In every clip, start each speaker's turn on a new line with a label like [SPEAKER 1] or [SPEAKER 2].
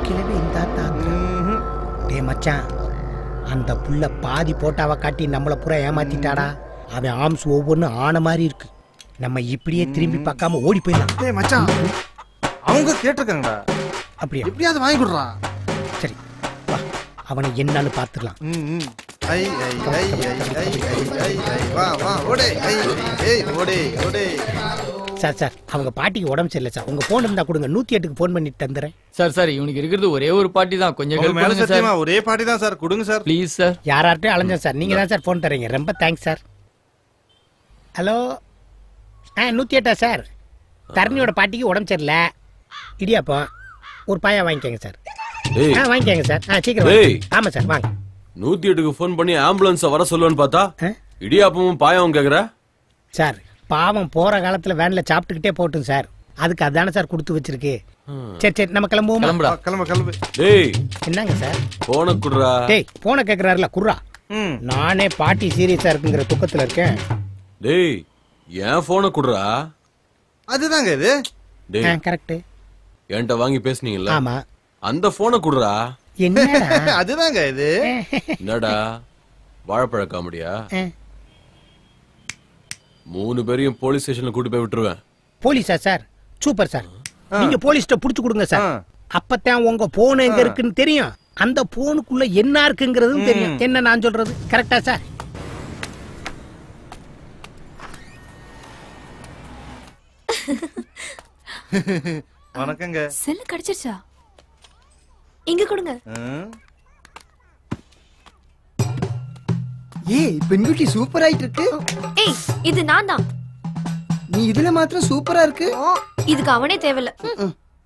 [SPEAKER 1] கிளவி இந்த டே மச்சான், அந்த புள்ள பாதி போட்டாவை காட்டி நம்மளை பூரா ஏமாத்திட்டாடா. அவன் ஆம்ஸ் ஒவ்வொன்றும் ஆன மாதிரி இருக்கு. நம்ம இப்படியே திரும்பி பார்க்காம ஓடி போயிடலாம்.
[SPEAKER 2] டேய் மச்சான், அவங்க கேட்டிருக்காங்கடா.
[SPEAKER 1] அப்படியே
[SPEAKER 2] எப்படியாவது வாங்கி கொடுறா.
[SPEAKER 1] சரி வா, அவனை என்னன்னு பார்த்துடலாம்.
[SPEAKER 2] ஐ ஐ ஐ ஐ ஐ ஐ வா வா ஓடே. ஐ ஏய் ஓடே ஓடே.
[SPEAKER 1] சார் சார், அவங்க பாட்டிக்கு உடம்பு சரியில்லை சார். உங்க போன் இருந்தா கொடுங்க, 108க்கு போன் பண்ணிட்டு தந்துறேன்.
[SPEAKER 3] சார் சார், இவனுக்கு இருக்கிறது ஒரே ஒரு பாட்டி தான். கொஞ்சம் ஹெல்ப் பண்ணுங்க சார்.
[SPEAKER 2] ஒரே பாட்டி தான் சார், கொடுங்க சார்
[SPEAKER 3] ப்ளீஸ் சார்.
[SPEAKER 1] யார்கிட்டயும் அலைஞ்சேன் சார், நீங்க தான் சார் போன் தரீங்க. ரொம்ப தேங்க்ஸ் சார். Hello, 108 sir. தரணியோட பாட்டிக்கு உடம்பு சரியில்லை. இடியாப்பம் ஒரு பாயா வாங்கிக்கோங்க சார். வாங்கிக்கோங்க சார். சீக்கிரம். ஆமா சார் வாங்க.
[SPEAKER 4] 108க்கு போன் பண்ணி ஆம்புலன்ஸ் வர சொல்லுவேன்னு பார்த்தா இடியாப்பமும் பாயாவும் கேக்குற
[SPEAKER 1] சார். பாவம் போற காலத்துல வேன்ல சாப்பிட்டுக்கிட்டே போட்டும் சார். அதுக்கு அதானே சார் கொடுத்து வச்சிருக்கு. சரி சரி, நம்ம கிளம்புவோம்.
[SPEAKER 2] கிளம்பு.
[SPEAKER 4] டேய்
[SPEAKER 1] என்னங்க சார்?
[SPEAKER 4] போன குடுறா.
[SPEAKER 1] டேய் போன கேக்குறாருல குர்ரா. நானே பாட்டி சீரியஸா இருக்குங்கிற துக்கத்துல இருக்கேன்.
[SPEAKER 4] டேய் ஏன் போன குடுறா.
[SPEAKER 2] அதுதாங்க இது.
[SPEAKER 4] டேய்
[SPEAKER 1] கரெக்ட்.
[SPEAKER 4] என்கிட்ட வாங்கி பேசுனீங்கல்ல,
[SPEAKER 1] ஆமா,
[SPEAKER 4] அந்த போன குடுறா.
[SPEAKER 1] என்னடா
[SPEAKER 2] அதுதாங்க இது.
[SPEAKER 4] என்னடா வாழைப்பழ காமெடியா? 3 பேரையும் போலீஸ் ஸ்டேஷன்ல கூட்டி போய் விட்டுருவேன்.
[SPEAKER 1] போலீஸா சார்? Super sir. நீங்க போலீஸ்ட்ட புடிச்சு கொடுங்க சார். அப்பதான் உங்க போன் எங்க இருக்குன்னு தெரியும், அந்த போனுக்குள்ள என்ன இருக்குங்கிறதும் தெரியும். என்ன நான் சொல்றது கரெக்டா சார்?
[SPEAKER 2] வணக்கங்க.
[SPEAKER 5] செல்லு கிடைச்சிருச்சா? இங்க கொடுங்க.
[SPEAKER 6] ஏய் பெண்குட்டி சூப்பர் ஆயிட்டு இருக்கு.
[SPEAKER 5] ஏய் இது நான் தான்.
[SPEAKER 6] நீ இதுல மாத்திரம் சூப்பரா இருக்கு.
[SPEAKER 5] இதுக்கு அவனே தேவையில்ல.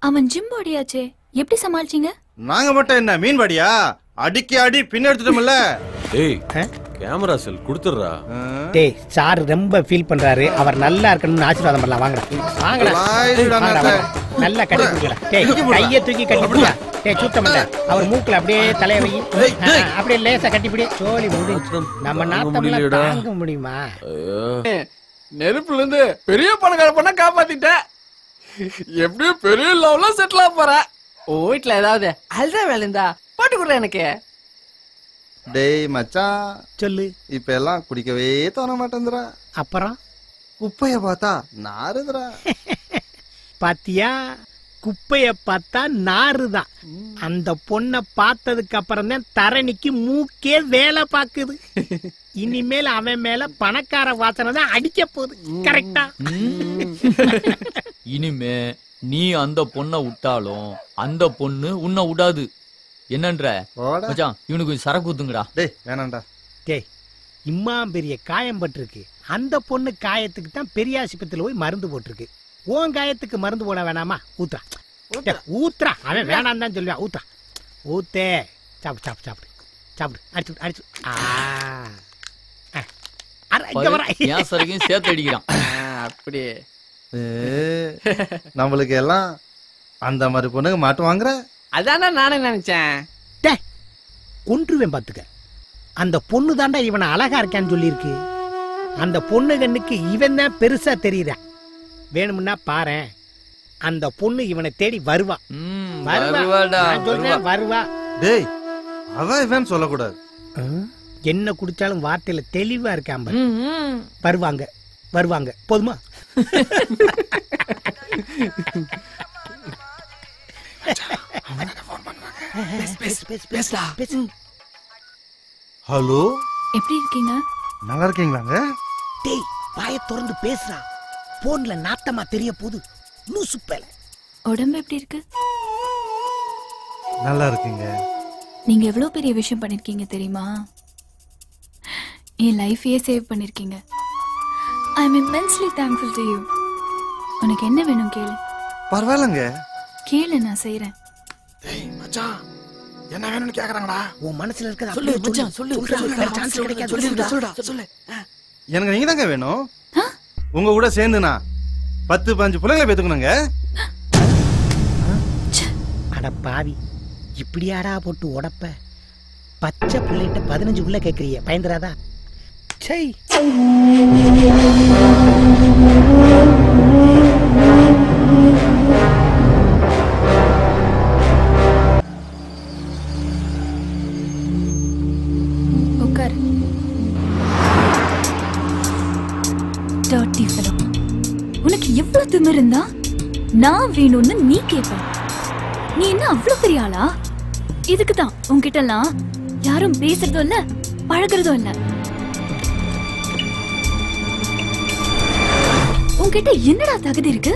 [SPEAKER 5] அவன் ஜிம் பாடியாச்சே, எப்படி சமாளிச்சீங்க?
[SPEAKER 2] நாங்க மட்டும் என்ன மீன் பாடியா? அடிக்கி அடி பின்ன எடுத்துட்டோம்ல.
[SPEAKER 4] டேய் கேமரா செல் கொடுத்துறா.
[SPEAKER 1] டேய் சார் ரொம்ப ஃபீல் பண்றாரு. அவர் நல்லா இருக்கணும்னு ஆசீர்வாதம் பண்ணலாம். வாங்கடா வாங்கடா, நல்லா கட்டி கொடுக்கல. டேய் கையை தூக்கி கட்டி கொடுங்க. டேய் சுத்தம் இல்ல, அவர் மூக்குல அப்படியே தலைய வை. அப்படியே லேசா கட்டிப்பிடி. சோலி முடிஞ்சு. நம்ம நாத்தம்லாம் தாங்க முடியுமா?
[SPEAKER 3] நெருப்புல இருந்து பெரிய பணக்கார பண்ண காப்பாத்திட்ட. எப்படியும் பெரிய லெவல்ல செட்டில் ஆக போற. ஓ வீட்டுல ஏதாவது அதுதான் வேலை இருந்தா போட்டு கொடுற எனக்கு.
[SPEAKER 2] டேய் மச்சான்
[SPEAKER 1] சொல்லு.
[SPEAKER 2] இப்ப எல்லாம் குடிக்கவே தோண மாட்டேங்குதுடா.
[SPEAKER 1] அப்புறம்
[SPEAKER 2] குப்பைய பார்த்தா நாறுதுடா.
[SPEAKER 1] பாத்தியா, குப்பைய பார்த்தா நாறுதான். அந்த பொண்ணை பார்த்ததுக்கு அப்புறம் தான் தரணிக்கு மூக்கே வேலை பாக்குது. இனிமேல் அவன் மேல பணக்கார வாசனை தான் அடிக்க போகுது. கரெக்டா?
[SPEAKER 3] இனிமே நீ அந்த பொண்ணை விட்டாலும் அந்த பொண்ணு உன்னை விடாது. என்னன்ற மச்சான், இவனுக்கு சரக்கு ஊத்துங்கடா.
[SPEAKER 2] டேய் வேணாம்டா.
[SPEAKER 1] டேய் இம்மா பெரிய காயம் பட்டிருக்கு. அந்த பொண்ணு காயத்துக்கு தான் பெரிய ஆஸ்பத்திரியில போய் மருந்து போட்டிருக்கு. உன் காயத்துக்கு மருந்து போட வேணாமா? ஊத்துறா ஊத்துறா. அவன் வேணாம் தான் சொல்லுவான். ஊத்துறா ஊத்தே. சாப்பிடு சாப்பிடு சாப்பிடு சாப்பிடு. அடிச்சு அடிச்சு.
[SPEAKER 3] சரக்கையும் சேர்த்து அடிக்கிறான். அப்படியே
[SPEAKER 2] நம்மளுக்கு எல்லாம் அந்த மாதிரி பொண்ணுங்க மாட்டு வாங்குற.
[SPEAKER 7] அதானே நானே நினைச்சேன்.
[SPEAKER 1] கொன்றுவேன் பாத்துக்க. அந்த பொண்ணு தாண்டா இவனை அழகா இருக்கான்னு சொல்லியிருக்கு. அந்த பொண்ணு கண்ணுக்கு இவன் தான் பெருசா தெரியுறான். வேணும்னா பாரு, அந்த பொண்ணு இவனை தேடி வருவா. வருவா.
[SPEAKER 2] டேய் அவ இவன் சொல்லக்கூடாது.
[SPEAKER 1] என்ன குடிச்சாலும் வார்த்தையில தெளிவா இருக்காம. வருவாங்க வருவாங்க. போதுமா?
[SPEAKER 2] ஹலோ,
[SPEAKER 5] எப்படி இருக்கீங்க?
[SPEAKER 2] நல்லா இருக்கீங்களாங்க?
[SPEAKER 1] டேய் வாய திறந்து பேசுறா. போன்ல நாத்தமா தெரிய போகுது. லூசு பேல.
[SPEAKER 5] உடம்பு எப்படி இருக்கு?
[SPEAKER 2] நல்லா இருக்குங்க.
[SPEAKER 5] நீங்க எவ்வளவு பெரிய விஷயம் பண்ணிருக்கீங்க தெரியுமா? என் லைஃபையே சேவ் பண்ணிருக்கீங்க. ஐ அம் இம்மென்ஸ்லி தேங்க்ஃபுல் டு யூ. உனக்கு என்ன வேணும் கேளு.
[SPEAKER 2] பரவாயில்லைங்க.
[SPEAKER 5] கேளு, நான் செய்றேன்.
[SPEAKER 2] டேய் மச்சான், என்ன வேணும்னு கேக்குறாங்கடா.
[SPEAKER 1] உன் மனசுல இருக்கத
[SPEAKER 7] சொல்லு மச்சான், சொல்லு.
[SPEAKER 1] சான்ஸ் கிடைக்காது.
[SPEAKER 7] சொல்லுடா சொல்லு.
[SPEAKER 2] எனக்கு நீங்க தாங்க வேணும். உங்க கூட சேர்ந்துனா 10-15 பிள்ளைங்களை பெத்துக்கணுங்க.
[SPEAKER 1] அட பாவி, இப்படியாடா போட்டு உடப்ப. பச்சை பிள்ளைகிட்ட 15 உள்ள கேக்குறீங்க, பயந்துராதா? சை.
[SPEAKER 5] திமிரு இருந்தா நான் வேணும்னு நீ கேப்ப. நீ என்ன அவ்வளவு பெரிய ஆளா? இதுக்குதான் உன்கிட்ட எல்லாம் யாரும் பேசுறதும் இல்ல பழகுறதும் இல்ல. உன்கிட்ட என்னடா தகுதி இருக்கு?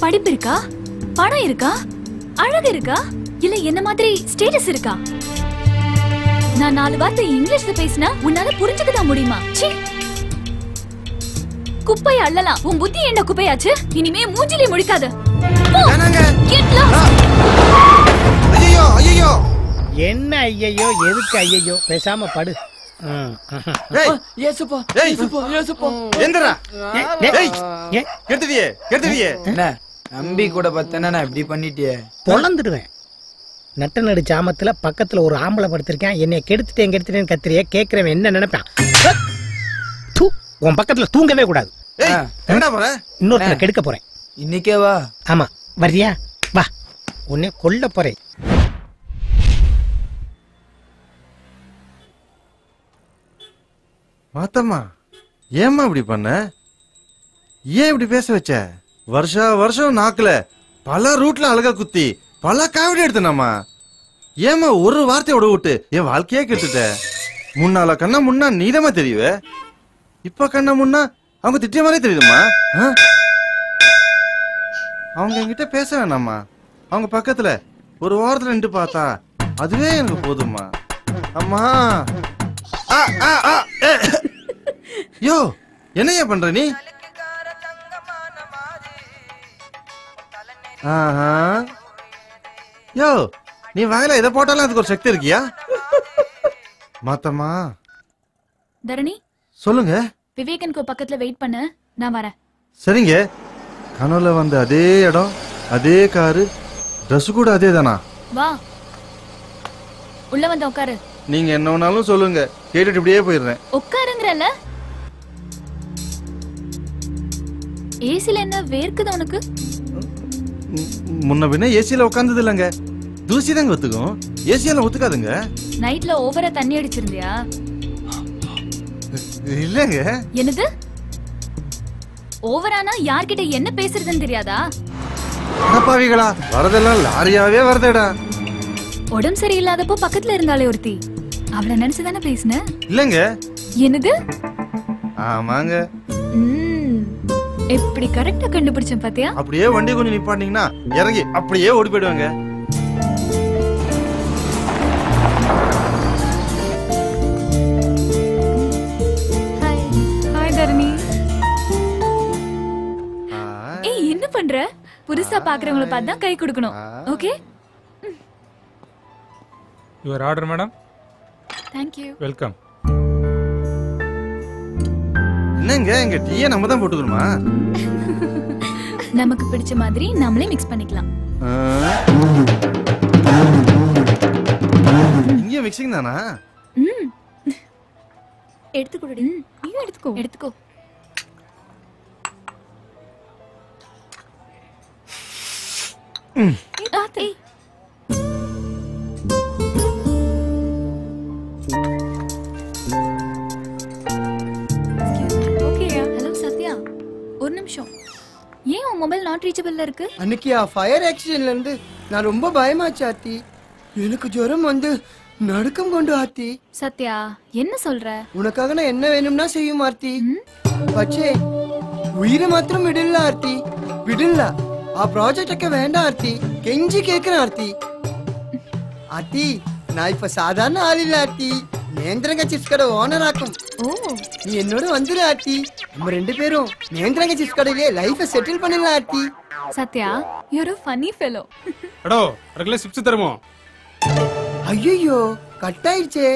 [SPEAKER 5] படிப்பு இருக்கா? பணம் இருக்கா? அழகு இருக்கா? இல்ல என்ன மாதிரி ஸ்டேட்டஸ் இருக்கா? நான் 4 வார்த்தை இங்கிலீஷ்ல பேசினா உன்னால புரிஞ்சுக்கதான் முடியுமா? சீ, குப்பை அள்ளலாம். உன் புத்தி என்ன குப்பையாச்சு? இனிமே மூஞ்சிலே முழிக்காத.
[SPEAKER 2] ஐயோ ஐயோ
[SPEAKER 1] என்ன ஐயையோ, எதுக்கு ஐயையோ? பேசாம படு.
[SPEAKER 3] ஏசுப்பா ஏசுப்பா ஏசுப்பா.
[SPEAKER 2] எந்திரா.
[SPEAKER 1] ஏ,
[SPEAKER 2] கெடுத்துட்டியே
[SPEAKER 6] என்ன நம்பி கூட பார்த்தேன்னா நான் இப்படி பண்ணிட்டியே.
[SPEAKER 1] பொழந்துடுவேன். நட்ட நடு ஜாமத்துல பக்கத்துல ஒரு ஆம்பளை படுத்திருக்கேன். என்னை கெடுத்துட்டேன்னு கத்திரியே. கேட்கிறவன் என்ன நினைப்பான்? தூ, உன் பக்கத்துல தூங்கவே கூடாது.
[SPEAKER 2] என்னடா போற?
[SPEAKER 1] இன்னொருத்தர கெடுக்க போறேன்.
[SPEAKER 6] இன்னைக்கே வா.
[SPEAKER 1] ஆமா, வரியா? வா, உன்னை கொல்ல போறேன்.
[SPEAKER 2] மாத்தம்மா, ஏம்மா இப்படி பண்ண? ஏன் இப்படி பேச வச்ச? வருஷம் நாக்குல பல ரூட்ல அழகா குத்தி பல காவடி எடுத்தனாமா. ஏம்மா ஒரு வார்த்தையோட விட்டு என் வாழ்க்கையே கெடுத்துட்ட. முன்னால கண்ணா முன்னா நீதமா தெரியுவ, இப்ப கண்ணா முன்னா அவங்க திட்டிய மாதிரி தெரியுதுமா. அவங்க என்கிட்ட பேச வேணாமா. அவங்க பக்கத்துல ஒரு வாரத்துல நின்று பார்த்தா அதுவே எனக்கு போதுமா. அம்மா யோ, என்னையா பண்ற நீ? யோ, நீ வாயில இதை போட்டாலும் அதுக்கு ஒரு சக்தி இருக்கியா? மாத்தம்மா
[SPEAKER 5] தரணி,
[SPEAKER 2] சொல்லுங்க.
[SPEAKER 5] விவேகனுக்கு பக்கத்துல வெயிட் பண்ணு, நான் வரேன்.
[SPEAKER 2] சரிங்க. கனவுல வந்த அதே இடம், அதே காரு, ட்ரெஸ் கூட அதே தானா?
[SPEAKER 5] வா, உள்ள வந்து உட்காரு.
[SPEAKER 2] நீங்க என்ன வேணாலும் சொல்லுங்க, கேட்டுட்டு இப்படியே போயிடுறேன்.
[SPEAKER 5] உட்காருங்கறல. ஏசில என்ன வேர்க்குது உனக்கு?
[SPEAKER 2] முன்ன பின்ன ஏசியில உட்கார்ந்தது இல்லங்க, தூசி தாங்க ஒத்துக்கும். ஏசியால ஒத்துக்காதுங்க.
[SPEAKER 5] நைட்ல ஓவரா தண்ணி அடிச்சிருந்தியா?
[SPEAKER 2] இல்லங்க.
[SPEAKER 5] என்னது ஓவரானா? யார்கிட்ட என்ன பேசுறதுன்னு தெரியாதா?
[SPEAKER 2] அடப்பாவிகளா, வரதெல்லாம் லாரியாவே வருதேடா.
[SPEAKER 5] உடம்பு சரியில்லாதப்போ பக்கத்துல இருந்தாலே ஒருத்தி, அவளை நினைச்சுதானே பேசுன?
[SPEAKER 2] இல்லங்க.
[SPEAKER 5] என்னது?
[SPEAKER 2] ஆமாங்க.
[SPEAKER 5] எப்படி கரெக்டா கண்டுபிடிச்சேன் பாத்தியா?
[SPEAKER 2] அப்படியே வண்டி கொஞ்சம் நிப்பாட்டிங்கன்னா இறங்கி அப்படியே ஓடி போயிடுவாங்க.
[SPEAKER 5] ஹாய் தரணி. ஏய், என்ன பண்ற? புதுசா பாக்குறவங்கள பார்த்து தான் கை கொடுக்கணும். Okay?
[SPEAKER 8] Your order madam.
[SPEAKER 5] Thank you.
[SPEAKER 8] Welcome.
[SPEAKER 2] என்னங்க, எங்க டீயை நம்ம தான் போட்டுக்கணுமா?
[SPEAKER 5] நமக்கு பிடிச்ச மாதிரி நாமளே மிக்ஸ் பண்ணிக்கலாம்.
[SPEAKER 2] இங்க மிக்சிங் தானா?
[SPEAKER 5] எடுத்துக்கோடி. நீயும் எடுத்துக்கோ. எடுத்துக்கோ. ஆத்தே. ஓகேயா? ஹலோ சத்யா, ஒரு நிமிஷம். ஏன் உன் மொபைல் நாட் ரீச்சபிள்ல இருக்கு?
[SPEAKER 6] அன்னைக்கு ஃபயர் ஆக்சிடென்ட்ல இருந்து நான் ரொம்ப பயமாச்சு ஆர்த்தி. எனக்கு ஜுரம் வந்து நடுக்கம் கொண்டு ஆர்த்தி.
[SPEAKER 5] சத்யா, என்ன சொல்ற?
[SPEAKER 6] உனக்காக நான் என்ன வேணும்னா செய்யும் ஆர்த்தி. பச்சே உயிரை மாத்திரம் விடல ஆர்த்தி, விடல. ஆ ப்ராஜெக்ட் வேண்டாம் ஆர்த்தி, கெஞ்சி கேக்குறேன் ஆர்த்தி. ஆர்த்தி, நான் இப்ப சாதாரண ஆள் இல்ல ஆர்த்தி, நேந்திரங்க சிப்ஸ் கடை ஓனர் ஆக்கும்.
[SPEAKER 5] ஓ,
[SPEAKER 6] நீ என்னோட வந்துரு ஆர்த்தி. நம்ம 2 பேரும் நேந்திரங்க சிப்ஸ் கடையிலே லைஃபை செட்டில் பண்ணலாம் Aarthi.
[SPEAKER 5] Sathya, you're a funny fellow.
[SPEAKER 8] அடோ, அரைக்கில சிப்ஸ் தருமோ?
[SPEAKER 6] ஐயோ, கட் ஆயிடுச்சே.